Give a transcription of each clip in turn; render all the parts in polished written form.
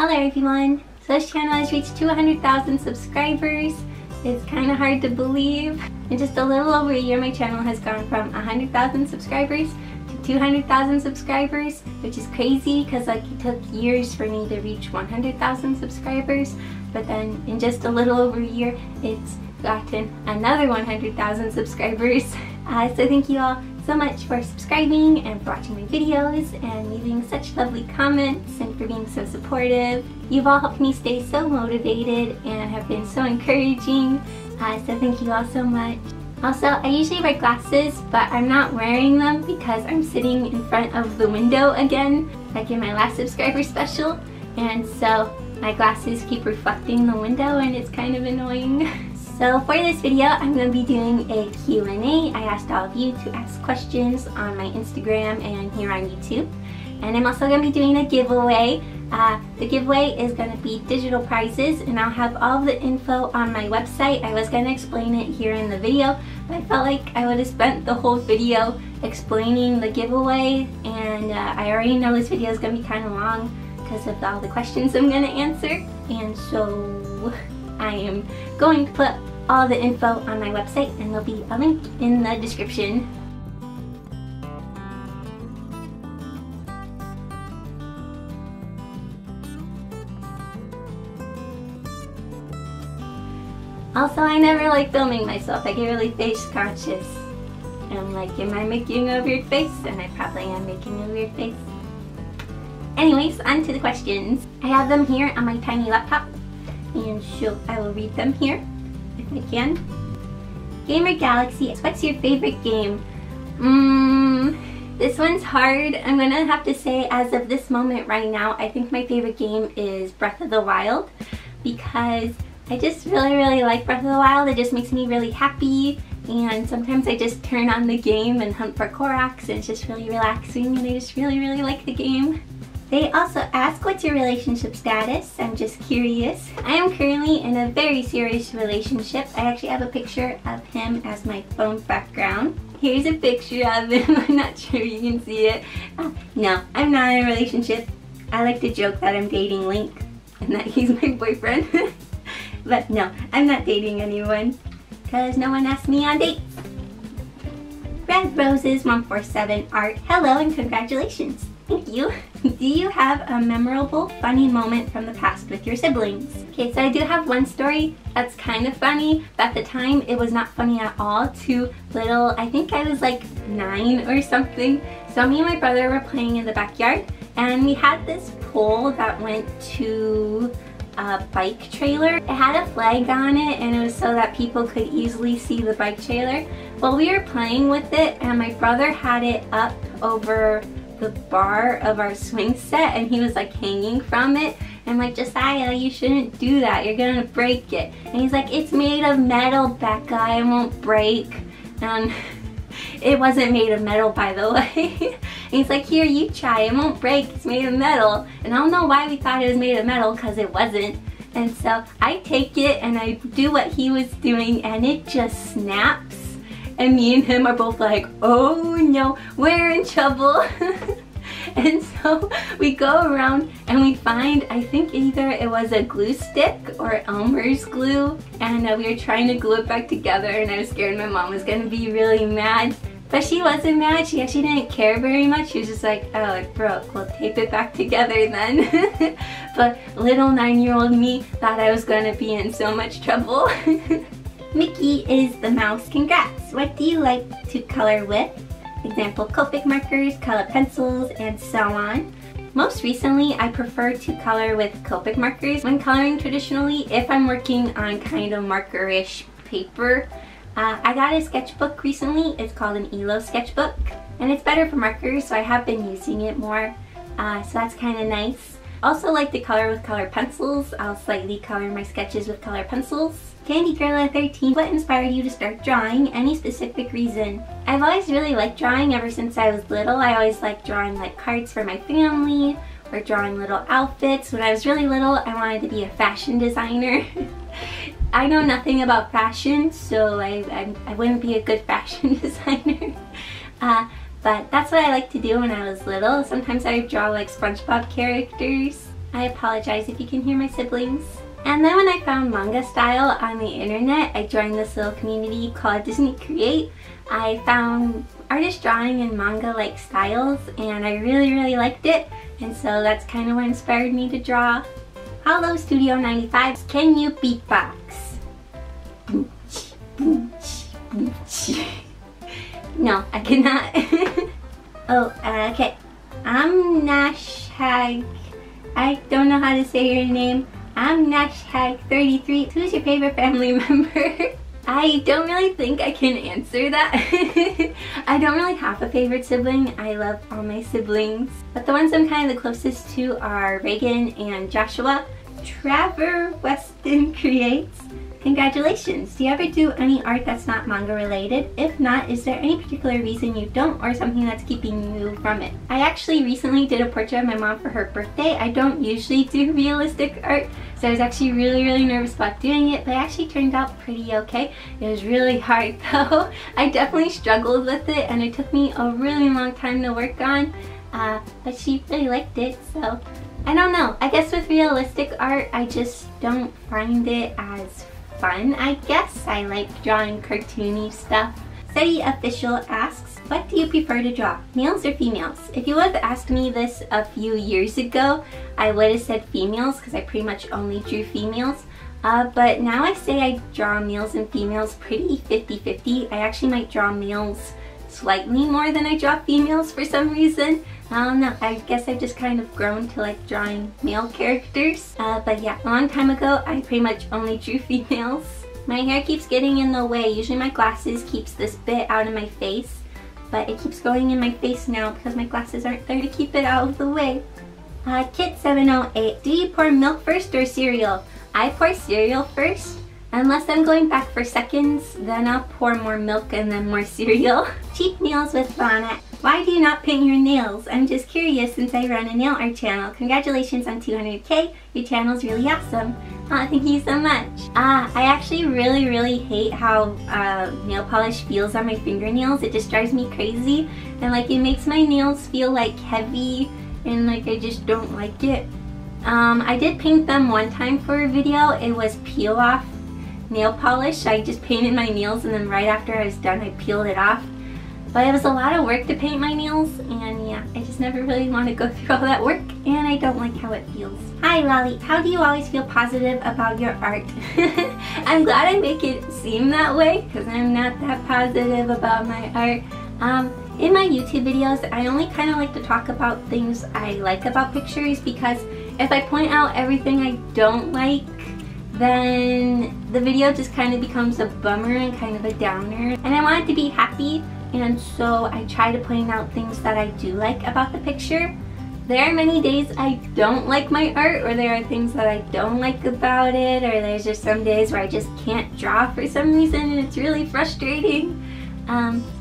Hello everyone! So this channel has reached 200,000 subscribers. It's kind of hard to believe. In just a little over a year, my channel has gone from 100,000 subscribers to 200,000 subscribers, which is crazy because it took years for me to reach 100,000 subscribers. But then in just a little over a year, it's gotten another 100,000 subscribers. So thank you all so much for subscribing and for watching my videos and leaving such lovely comments and for being so supportive. You've all helped me stay so motivated and have been so encouraging. So thank you all so much. Also, I usually wear glasses, but I'm not wearing them because I'm sitting in front of the window again, like in my last subscriber special. And so my glasses keep reflecting the window and it's kind of annoying. So for this video, I'm going to be doing a Q&A. I asked all of you to ask questions on my Instagram and here on YouTube. And I'm also going to be doing a giveaway. The giveaway is going to be digital prizes, and I'll have all the info on my website. I was going to explain it here in the video, but I felt like I would have spent the whole video explaining the giveaway, and I already know this video is going to be kind of long because of all the questions I'm going to answer. And so I am going to put all the info on my website, and there'll be a link in the description. Also, I never like filming myself. I get really face conscious. I'm like, am I making a weird face? And I probably am making a weird face. Anyways, on to the questions. I have them here on my tiny laptop, and I will read them here if I can. Gamer Galaxy, what's your favorite game? This one's hard. I'm gonna have to say, as of this moment right now, I think my favorite game is Breath of the Wild, because I just really like Breath of the Wild. It just makes me really happy, and sometimes I just turn on the game and hunt for Koroks, and it's just really relaxing, and I just really like the game. They also ask, what's your relationship status? I'm just curious. I am currently in a very serious relationship. I actually have a picture of him as my phone background. Here's a picture of him. I'm not sure you can see it. No, I'm not in a relationship. I like to joke that I'm dating Link and that he's my boyfriend. But no, I'm not dating anyone because no one asked me on dates. Red Roses 147 Art, hello and congratulations. Thank you. Do you have a memorable, funny moment from the past with your siblings? Okay, so I do have one story that's kind of funny, but at the time it was not funny at all. Too little. I think I was like 9 or something. So me and my brother were playing in the backyard, and we had this pole that went to a bike trailer. It had a flag on it, and it was so that people could easily see the bike trailer. Well, we were playing with it, and my brother had it up over the bar of our swing set, and he was like hanging from it. I'm like, Josiah, you shouldn't do that, you're gonna break it. And he's like, it's made of metal, Becca, it won't break. And it wasn't made of metal, by the way. And he's like, here, you try, it won't break, it's made of metal. And I don't know why we thought it was made of metal, because it wasn't. And so I take it and I do what he was doing, and it just snaps. And me and him are both like, oh no, we're in trouble. And so we go around and we find, I think either it was a glue stick or Elmer's glue, and we were trying to glue it back together, and I was scared my mom was gonna be really mad. But she wasn't mad. She actually didn't care very much. She was just like, oh, it broke. We'll tape it back together then. But little 9-year-old me thought I was gonna be in so much trouble. Mickey is the mouse. Congrats! What do you like to color with? Example, Copic markers, color pencils, and so on. Most recently, I prefer to color with Copic markers when coloring traditionally, if I'm working on kind of marker-ish paper. I got a sketchbook recently. It's called an ELO sketchbook, and it's better for markers, so I have been using it more. So that's kind of nice. Also like to color with color pencils. I'll slightly color my sketches with color pencils. Candy Girl at 13, what inspired you to start drawing? Any specific reason? I've always really liked drawing ever since I was little. I always liked drawing like cards for my family or drawing little outfits. When I was really little, I wanted to be a fashion designer. I know nothing about fashion, so I wouldn't be a good fashion designer. But that's what I liked to do when I was little. Sometimes I would draw like SpongeBob characters. I apologize if you can hear my siblings. And then when I found manga style on the internet, I joined this little community called Disney Create. I found artists drawing in manga-like styles and I really liked it. And so that's kind of what inspired me to draw. Hello Studio 95, can you beatbox? No, I cannot. Oh, okay. I'm Nashhag. I don't know how to say your name. I'm Nashhag33. Who's your favorite family member? I don't really think I can answer that. I don't really have a favorite sibling. I love all my siblings. But the ones I'm kind of the closest to are Reagan and Joshua. Trevor Weston creates. Congratulations! Do you ever do any art that's not manga related? If not, is there any particular reason you don't or something that's keeping you from it? I actually recently did a portrait of my mom for her birthday. I don't usually do realistic art, so I was actually really nervous about doing it, but it actually turned out pretty okay. It was really hard though. I definitely struggled with it and it took me a really long time to work on, but she really liked it, so I don't know. I guess with realistic art, I just don't find it as fun, I guess. I like drawing cartoony stuff. Seti Official asks, what do you prefer to draw, males or females? If you would have asked me this a few years ago, I would have said females because I pretty much only drew females. But now I say I draw males and females pretty 50-50. I actually might draw males slightly more than I draw females for some reason. I don't know, I guess I've just kind of grown to like drawing male characters. But yeah, a long time ago, I pretty much only drew females. My hair keeps getting in the way. Usually my glasses keeps this bit out of my face, but it keeps going in my face now because my glasses aren't there to keep it out of the way. Kit708, do you pour milk first or cereal? I pour cereal first. Unless I'm going back for seconds, then I'll pour more milk and then more cereal. Cheap Nails with Bonnet. Why do you not paint your nails? I'm just curious since I run a nail art channel. Congratulations on 200K. Your channel's really awesome. Thank you so much. I actually really hate how nail polish feels on my fingernails. It just drives me crazy. And like it makes my nails feel like heavy and like I just don't like it. I did paint them one time for a video. It was peel off nail polish. I just painted my nails and then right after I was done I peeled it off. But it was a lot of work to paint my nails and yeah, I just never really want to go through all that work and I don't like how it feels. Hi Lolly, how do you always feel positive about your art? I'm glad I make it seem that way because I'm not that positive about my art. In my YouTube videos, I only kind of like to talk about things I like about pictures because if I point out everything I don't like, then the video just kind of becomes a bummer and kind of a downer. And I want it to be happy, and so I try to point out things that I do like about the picture. There are many days I don't like my art, or there are things that I don't like about it, or there's just some days where I just can't draw for some reason and it's really frustrating.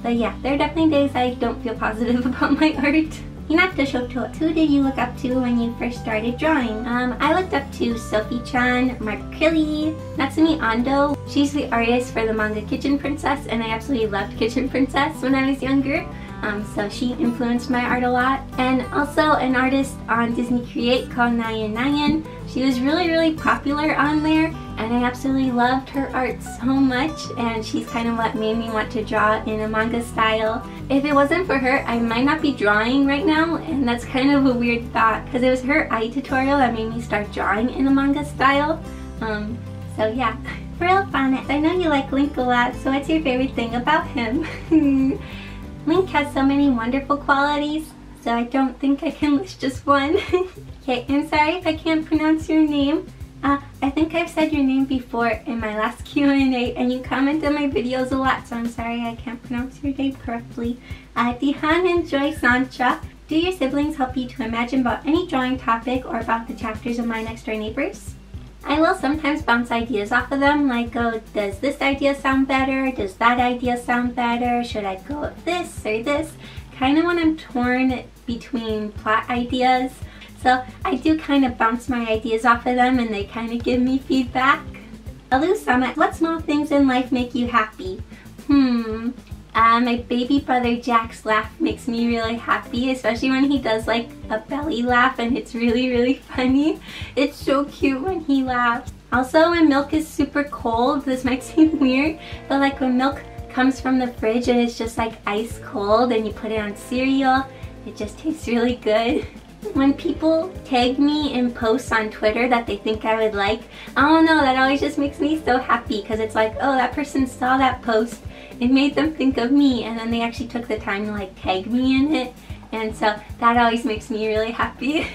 But yeah, there are definitely days I don't feel positive about my art. Hinata Shoto, who did you look up to when you first started drawing? I looked up to Sophie-chan, Markili, Natsumi Ando. She's the artist for the manga Kitchen Princess, and I absolutely loved Kitchen Princess when I was younger. So she influenced my art a lot. And also an artist on Disney Create called Nyan. She was really popular on there, and I absolutely loved her art so much, and she's kind of what made me want to draw in a manga style. If it wasn't for her, I might not be drawing right now, and that's kind of a weird thought because it was her eye tutorial that made me start drawing in a manga style. So yeah. Real Bonnet, I know you like Link a lot, so what's your favorite thing about him? Link has so many wonderful qualities, so I don't think I can list just one. Okay, I'm sorry if I can't pronounce your name. I think I've said your name before in my last Q&A, and you comment on my videos a lot, so I'm sorry I can't pronounce your name correctly. Dihan and Joy Sancha, do your siblings help you to imagine about any drawing topic or about the chapters of My Next Door Neighbors? I will sometimes bounce ideas off of them, like, oh, does this idea sound better? Does that idea sound better? Should I go with this or this? Kind of when I'm torn between plot ideas. So I do kind of bounce my ideas off of them and they kind of give me feedback. Alu Summit, what small things in life make you happy? My baby brother Jack's laugh makes me really happy, especially when he does like a belly laugh, and it's really, really funny. It's so cute when he laughs. Also, when milk is super cold, this might seem weird, but like when milk comes from the fridge and it's just like ice cold and you put it on cereal, it just tastes really good. When people tag me in posts on Twitter that they think I would like, I don't know, that always just makes me so happy, because it's like, oh, that person saw that post, it made them think of me, and then they actually took the time to like tag me in it, and so that always makes me really happy.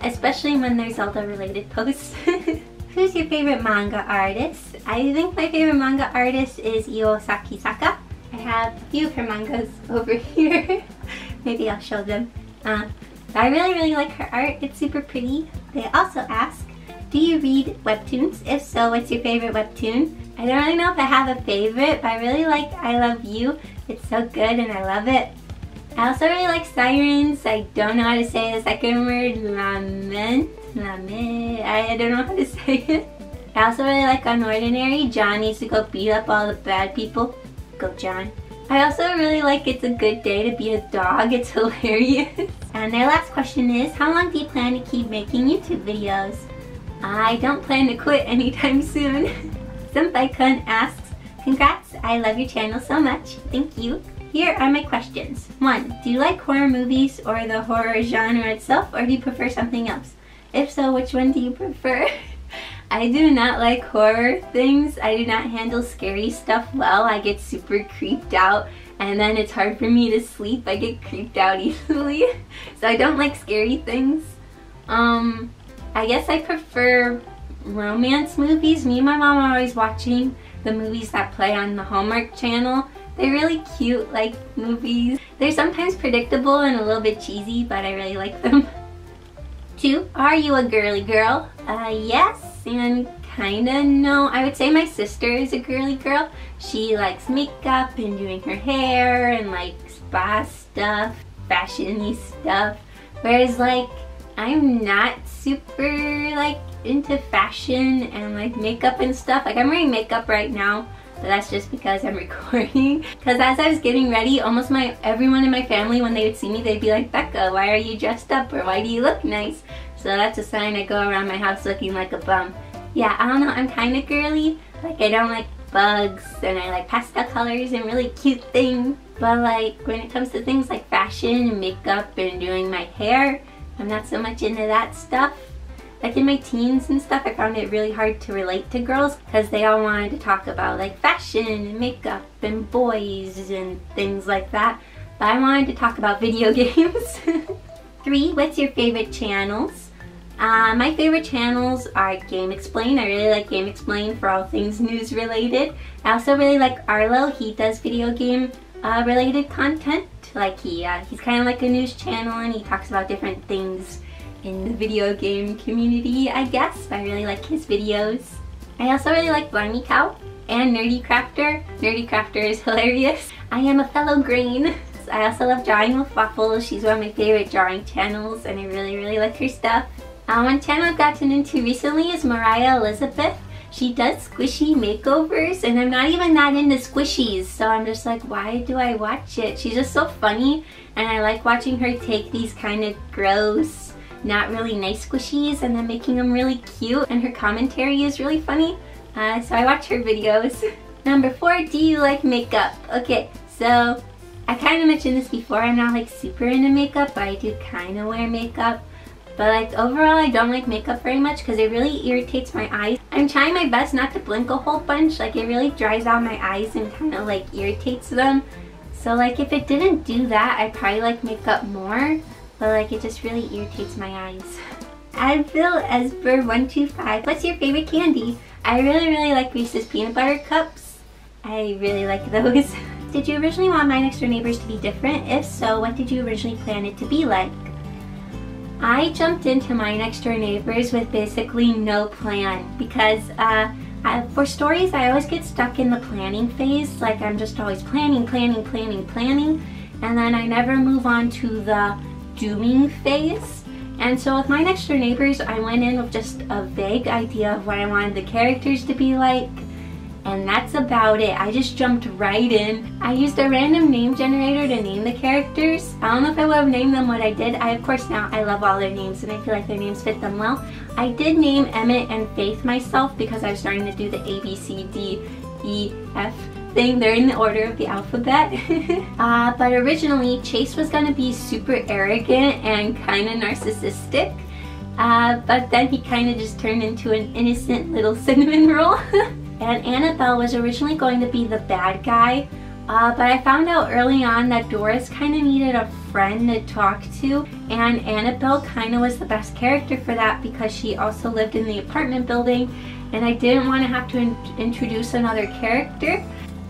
Especially when they're Zelda related posts. Who's your favorite manga artist? I think my favorite manga artist is Io Sakisaka. I have a few of her mangas over here. Maybe I'll show them. I really, really like her art. It's super pretty. They also ask, do you read webtoons? If so, what's your favorite webtoon? I don't really know if I have a favorite, but I really like I Love You. It's so good and I love it. I also really like Sirens. I don't know how to say the second word. Lament. I don't know how to say it. I also really like Unordinary. John needs to go beat up all the bad people. Go John. I also really like It's a Good Day to Be a Dog. It's hilarious. And their last question is, how long do you plan to keep making YouTube videos? I don't plan to quit anytime soon. Senpai-kun asks, congrats, I love your channel so much. Thank you. Here are my questions. 1. Do you like horror movies or the horror genre itself, or do you prefer something else? If so, which one do you prefer? I do not like horror things. I do not handle scary stuff well. I get super creeped out, and then it's hard for me to sleep. I get creeped out easily. So I don't like scary things. I guess I prefer romance movies. Me and my mom are always watching the movies that play on the Hallmark Channel. They're really cute, like, movies. They're sometimes predictable and a little bit cheesy, but I really like them. 2. Are you a girly girl? Yes and kinda no. I would say my sister is a girly girl. She likes makeup and doing her hair and like spa stuff, fashion-y stuff. Whereas like I'm not super like into fashion and like makeup and stuff. Like I'm wearing makeup right now, but that's just because I'm recording. Because as I was getting ready, almost everyone in my family, when they would see me, they'd be like, Becca, why are you dressed up? Or why do you look nice? So that's a sign I go around my house looking like a bum. Yeah, I don't know, I'm kind of girly. Like I don't like bugs, and I like pastel colors and really cute things. But like when it comes to things like fashion and makeup and doing my hair, I'm not so much into that stuff. Like in my teens and stuff, I found it really hard to relate to girls because they all wanted to talk about like fashion and makeup and boys and things like that. But I wanted to talk about video games. 3. What's your favorite channels? My favorite channels are Game Explain. I really like Game Explain for all things news related. I also really like Arlo. He does video game related content. Like he's kind of like a news channel, and he talks about different things in the video game community, I guess. I really like his videos. I also really like Blimey Cow and Nerdy Crafter. Nerdy Crafter is hilarious. I am a fellow grain. I also love Drawing with Waffles. She's one of my favorite drawing channels, and I really, really like her stuff. One channel I've gotten into recently is Mariah Elizabeth. She does squishy makeovers, and I'm not even that into squishies, so I'm just like, why do I watch it? She's just so funny, and I like watching her take these kind of gross, not really nice squishies and then making them really cute, and her commentary is really funny, so I watch her videos. Number 4, do you like makeup? Okay, so I kind of mentioned this before. I'm not like super into makeup, but I do kind of wear makeup. But like overall, I don't like makeup very much because it really irritates my eyes. I'm trying my best not to blink a whole bunch. Like it really dries out my eyes and kind of like irritates them. So like if it didn't do that, I'd probably like makeup more. But like it just really irritates my eyes. Advil Esper 125. What's your favorite candy? I really like Reese's peanut butter cups. I really like those. Did you originally want My Next Door Neighbors to be different? If so, what did you originally plan it to be like? I jumped into My Next Door Neighbors with basically no plan because for stories I always get stuck in the planning phase. Like I'm just always planning, and then I never move on to the doing phase. And so with My Next Door Neighbors, I went in with just a vague idea of what I wanted the characters to be like, And that's about it. I just jumped right in. I used a random name generator to name the characters. I don't know if I would have named them what I did. Of course now I love all their names and I feel like their names fit them well. I did name Emmett and Faith myself because I was starting to do the A, B, C, D, E, F thing. They're in the order of the alphabet. But originally Chase was gonna be super arrogant and kind of narcissistic. But then he kind of just turned into an innocent little cinnamon roll. And Annabelle was originally going to be the bad guy, but I found out early on that Doris kind of needed a friend to talk to, and Annabelle kind of was the best character for that because she also lived in the apartment building, and I didn't want to have to introduce another character.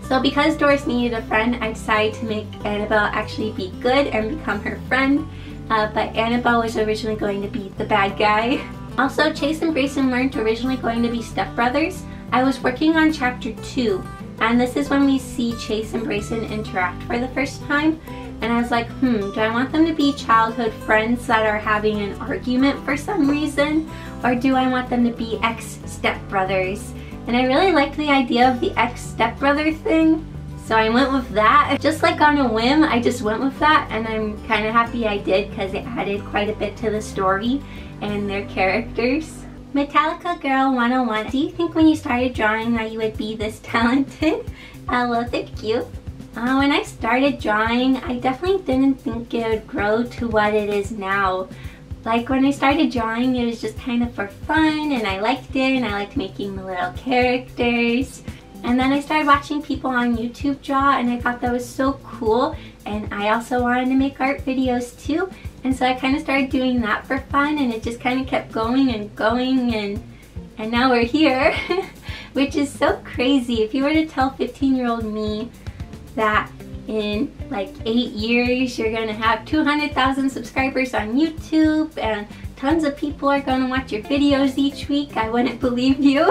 So because Doris needed a friend, I decided to make Annabelle actually be good and become her friend, but Annabelle was originally going to be the bad guy. Also, Chase and Grayson weren't originally going to be stepbrothers. I was working on chapter 2, and this is when we see Chase and Grayson interact for the first time. And I was like, do I want them to be childhood friends that are having an argument for some reason? Or do I want them to be ex-stepbrothers? And I really liked the idea of the ex-stepbrother thing, so I went with that. Just like on a whim, I just went with that, and I'm kind of happy I did because it added quite a bit to the story and their characters. Metallica Girl 101. Do you think when you started drawing that you would be this talented? Well, thank you. When I started drawing, I definitely didn't think it would grow to what it is now. Like when I started drawing, it was just kind of for fun, and I liked it, and I liked making the little characters. And then I started watching people on YouTube draw, and I thought that was so cool, and I also wanted to make art videos too. And so I kind of started doing that for fun, and it just kind of kept going and going, and now we're here, which is so crazy. If you were to tell 15-year-old me that in like 8 years you're gonna have 200,000 subscribers on YouTube and tons of people are gonna watch your videos each week, I wouldn't believe you.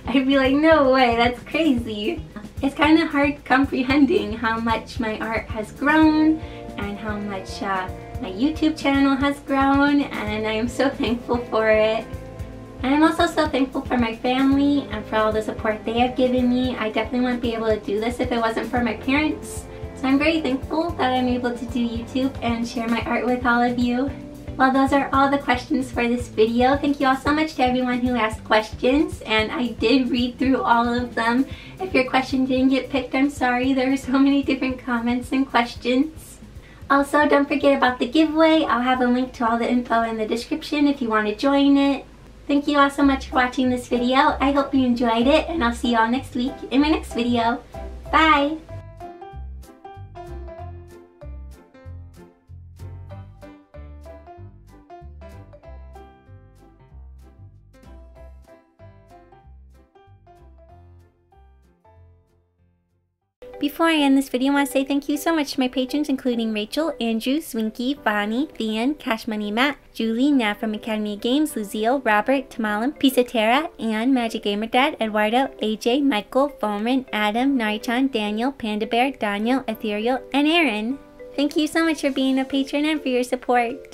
I'd be like, no way, that's crazy. It's kind of hard comprehending how much my art has grown and how much my YouTube channel has grown, and I am so thankful for it. And I'm also so thankful for my family and for all the support they have given me. I definitely wouldn't be able to do this if it wasn't for my parents. So I'm very thankful that I'm able to do YouTube and share my art with all of you. Well, those are all the questions for this video. Thank you all so much to everyone who asked questions, and I did read through all of them. If your question didn't get picked, I'm sorry. There were so many different comments and questions. Also, don't forget about the giveaway. I'll have a link to all the info in the description if you want to join it. Thank you all so much for watching this video. I hope you enjoyed it, and I'll see you all next week in my next video. Bye! Before I end this video, I want to say thank you so much to my patrons, including Rachel, Andrew, Swinky, Bonnie, Thean, Cash Money Matt, Julie, Nat from Academy of Games, Lucille, Robert, Tamalim, Pisatera, Anne, Magic Gamer Dad, Eduardo, AJ, Michael, Foreman, Adam, Narichan, Daniel, Panda Bear, Daniel, Ethereal, and Aaron. Thank you so much for being a patron and for your support.